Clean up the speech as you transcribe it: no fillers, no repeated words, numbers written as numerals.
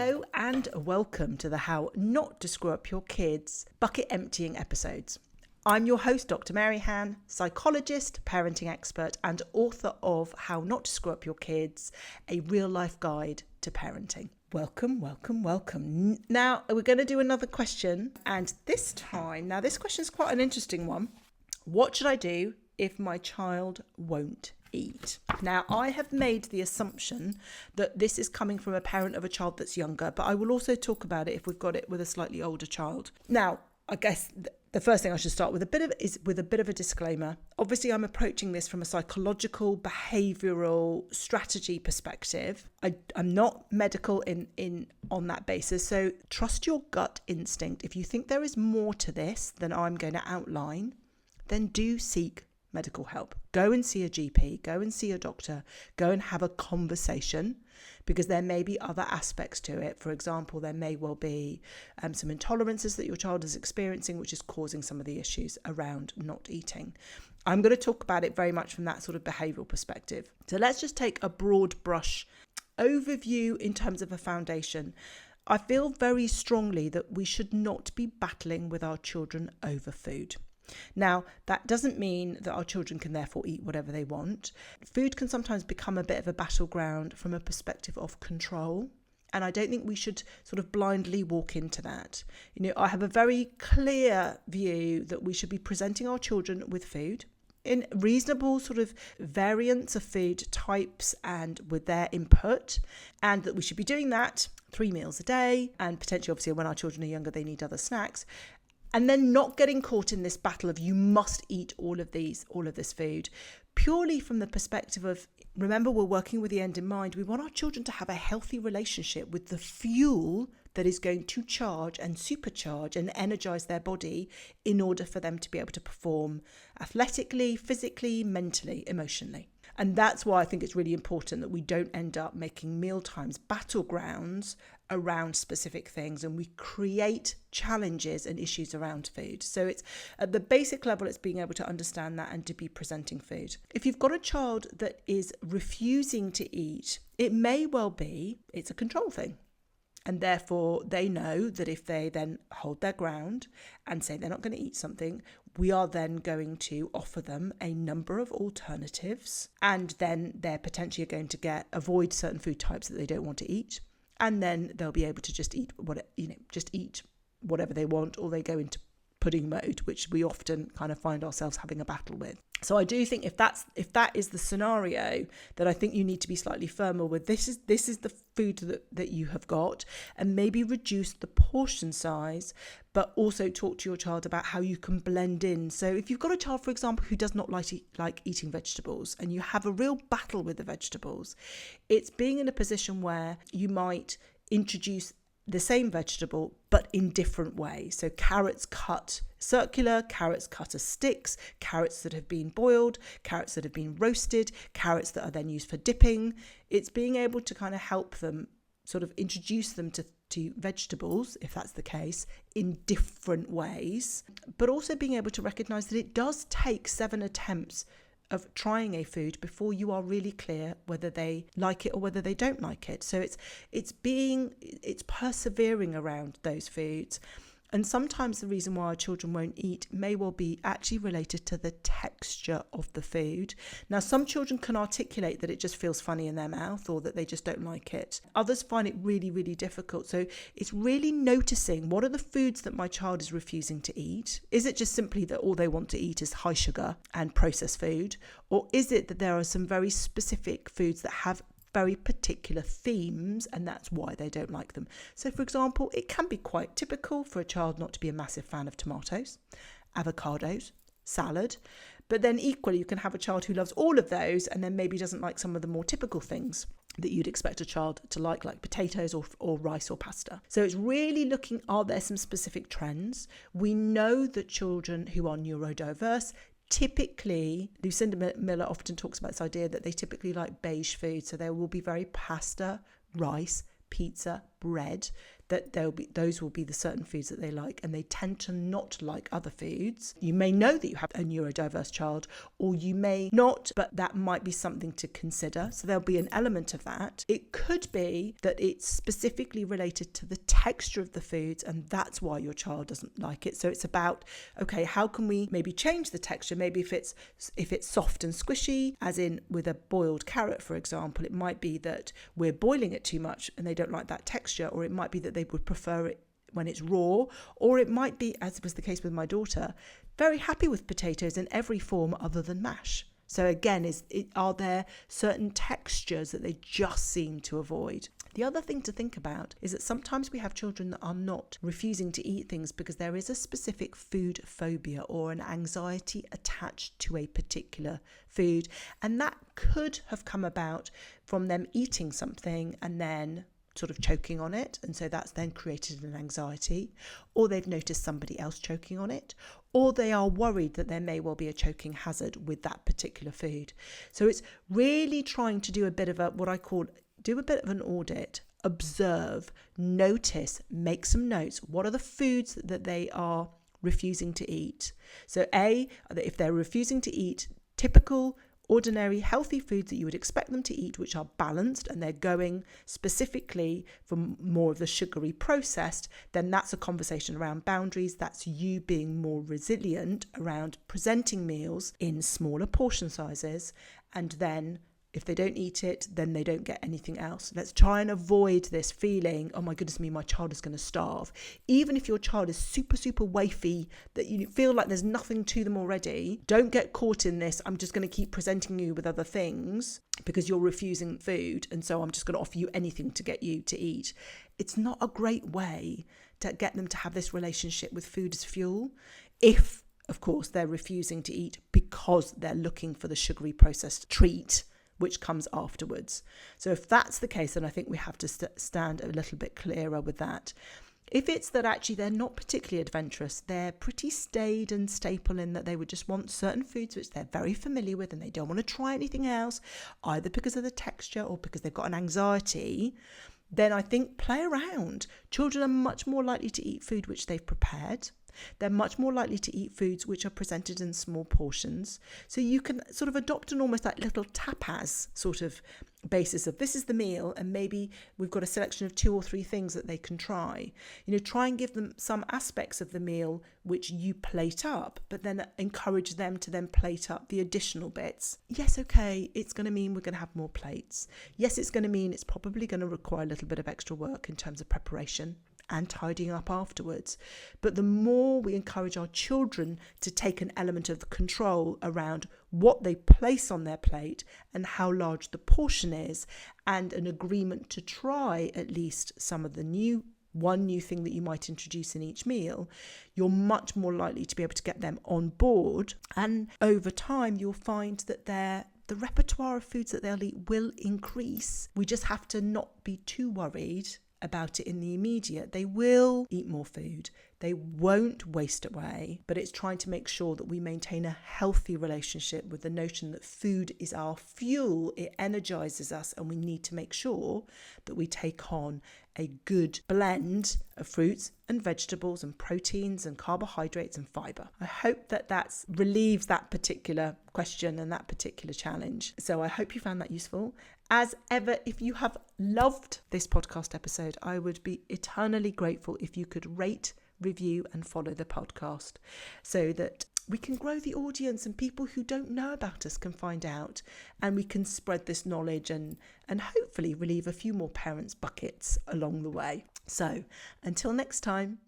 Hello and welcome to the How Not to Screw Up Your Kids bucket emptying episodes. I'm your host, Dr. Mary Han, psychologist, parenting expert, and author of How Not to Screw Up Your Kids, a real-life guide to parenting. Welcome. Now, we're going to do another question, and this question is quite an interesting one. What should I do if my child won't eat? Now, I have made the assumption that this is coming from a parent of a child that's younger, but I will also talk about it if we've got it with a slightly older child. Now, I guess the first thing I should start with is a bit of a disclaimer. Obviously, I'm approaching this from a psychological, behavioural strategy perspective. I'm not medical on that basis, so trust your gut instinct. If you think there is more to this than I'm going to outline, then do seek medical help. Go and see a GP, go and see a doctor, go and have a conversation, because there may be other aspects to it. For example, there may well be some intolerances that your child is experiencing, which is causing some of the issues around not eating. I'm going to talk about it very much from that sort of behavioural perspective. So let's just take a broad brush overview in terms of a foundation. I feel very strongly that we should not be battling with our children over food. Now, that doesn't mean that our children can therefore eat whatever they want. Food can sometimes become a bit of a battleground from a perspective of control, and I don't think we should sort of blindly walk into that. I have a very clear view that we should be presenting our children with food in reasonable sort of variants of food types and with their input, and that we should be doing that 3 meals a day, and potentially, obviously, when our children are younger, they need other snacks. And then not getting caught in this battle of you must eat all of this food, purely from the perspective of, remember, we're working with the end in mind. We want our children to have a healthy relationship with the fuel that is going to charge and supercharge and energize their body in order for them to be able to perform athletically, physically, mentally, emotionally. And that's why I think it's really important that we don't end up making mealtimes battlegrounds around specific things, and we create challenges and issues around food. So it's at the basic level, it's being able to understand that and to be presenting food. If you've got a child that is refusing to eat, it may well be it's a control thing. And therefore, they know that if they then hold their ground and say they're not going to eat something, we are then going to offer them a number of alternatives. And then they're potentially going to avoid certain food types that they don't want to eat. And then they'll be able to just eat whatever they want, or they go into pudding mode, which we often kind of find ourselves having a battle with. So I do think if that is the scenario, that I think you need to be slightly firmer with this is the food that you have got, and maybe reduce the portion size, but also talk to your child about how you can blend in. So if you've got a child, for example, who does not like eating vegetables, and you have a real battle with the vegetables, it's being in a position where you might introduce the same vegetable but in different ways. So carrots cut circular, carrots cut as sticks, carrots that have been boiled, carrots that have been roasted, carrots that are then used for dipping. It's being able to kind of help them sort of introduce them to vegetables, if that's the case, in different ways, but also being able to recognize that it does take 7 attempts of trying a food before you are really clear whether they like it or whether they don't like it. So it's persevering around those foods. And sometimes the reason why our children won't eat may well be actually related to the texture of the food. Now, some children can articulate that it just feels funny in their mouth, or that they just don't like it. Others find it really, really difficult. So it's really noticing, what are the foods that my child is refusing to eat? Is it just simply that all they want to eat is high sugar and processed food? Or is it that there are some very specific foods that have very particular themes, and that's why they don't like them? So, for example, it can be quite typical for a child not to be a massive fan of tomatoes, avocados, salad, but then equally you can have a child who loves all of those and then maybe doesn't like some of the more typical things that you'd expect a child to like potatoes or rice or pasta. So it's really looking, are there some specific trends? We know that children who are neurodiverse typically, Lucinda Miller often talks about this idea that they typically like beige food. So there will be very pasta, rice, pizza, bread. that those will be the certain foods that they like, and they tend to not like other foods. You may know that you have a neurodiverse child, or you may not, but that might be something to consider. So there'll be an element of that. It could be that it's specifically related to the texture of the foods, and that's why your child doesn't like it. So it's about, okay, how can we maybe change the texture? Maybe if it's soft and squishy, as in with a boiled carrot, for example, it might be that we're boiling it too much and they don't like that texture, or it might be that they would prefer it when it's raw, or it might be, as was the case with my daughter, very happy with potatoes in every form other than mash. So again, are there certain textures that they just seem to avoid? The other thing to think about is that sometimes we have children that are not refusing to eat things because there is a specific food phobia or an anxiety attached to a particular food. And that could have come about from them eating something and then sort of choking on it, and so that's then created an anxiety, or they've noticed somebody else choking on it, or they are worried that there may well be a choking hazard with that particular food. So it's really trying to do a bit of an audit, observe, notice, make some notes. What are the foods that they are refusing to eat? So if they're refusing to eat typical ordinary healthy foods that you would expect them to eat, which are balanced, and they're going specifically for more of the sugary processed, then that's a conversation around boundaries. That's you being more resilient around presenting meals in smaller portion sizes, and then if they don't eat it, then they don't get anything else. Let's try and avoid this feeling, oh my goodness me, my child is going to starve. Even if your child is super, super wafy, that you feel like there's nothing to them already, don't get caught in this, I'm just going to keep presenting you with other things because you're refusing food, and so I'm just going to offer you anything to get you to eat. It's not a great way to get them to have this relationship with food as fuel, if, of course, they're refusing to eat because they're looking for the sugary processed treat which comes afterwards. So if that's the case, then I think we have to stand a little bit clearer with that. If it's that actually they're not particularly adventurous, they're pretty staid and staple in that they would just want certain foods which they're very familiar with and they don't want to try anything else, either because of the texture or because they've got an anxiety, then I think play around. Children are much more likely to eat food which they've prepared. They're much more likely to eat foods which are presented in small portions. So you can sort of adopt an almost like little tapas sort of basis of this is the meal, and maybe we've got a selection of 2 or 3 things that they can try. Try and give them some aspects of the meal which you plate up, but then encourage them to then plate up the additional bits. Yes, okay, it's going to mean we're going to have more plates. Yes, it's going to mean it's probably going to require a little bit of extra work in terms of preparation and tidying up afterwards. But the more we encourage our children to take an element of the control around what they place on their plate and how large the portion is, and an agreement to try at least some of the one new thing that you might introduce in each meal, you're much more likely to be able to get them on board. And over time, you'll find that the repertoire of foods that they'll eat will increase. We just have to not be too worried about it in the immediate. They will eat more food. They won't waste it away, but it's trying to make sure that we maintain a healthy relationship with the notion that food is our fuel. It energizes us, and we need to make sure that we take on a good blend of fruits and vegetables and proteins and carbohydrates and fiber. I hope that relieves that particular question and that particular challenge. So I hope you found that useful. As ever, if you have loved this podcast episode, I would be eternally grateful if you could rate, review and follow the podcast so that we can grow the audience and people who don't know about us can find out, and we can spread this knowledge and hopefully relieve a few more parents' buckets along the way. So until next time.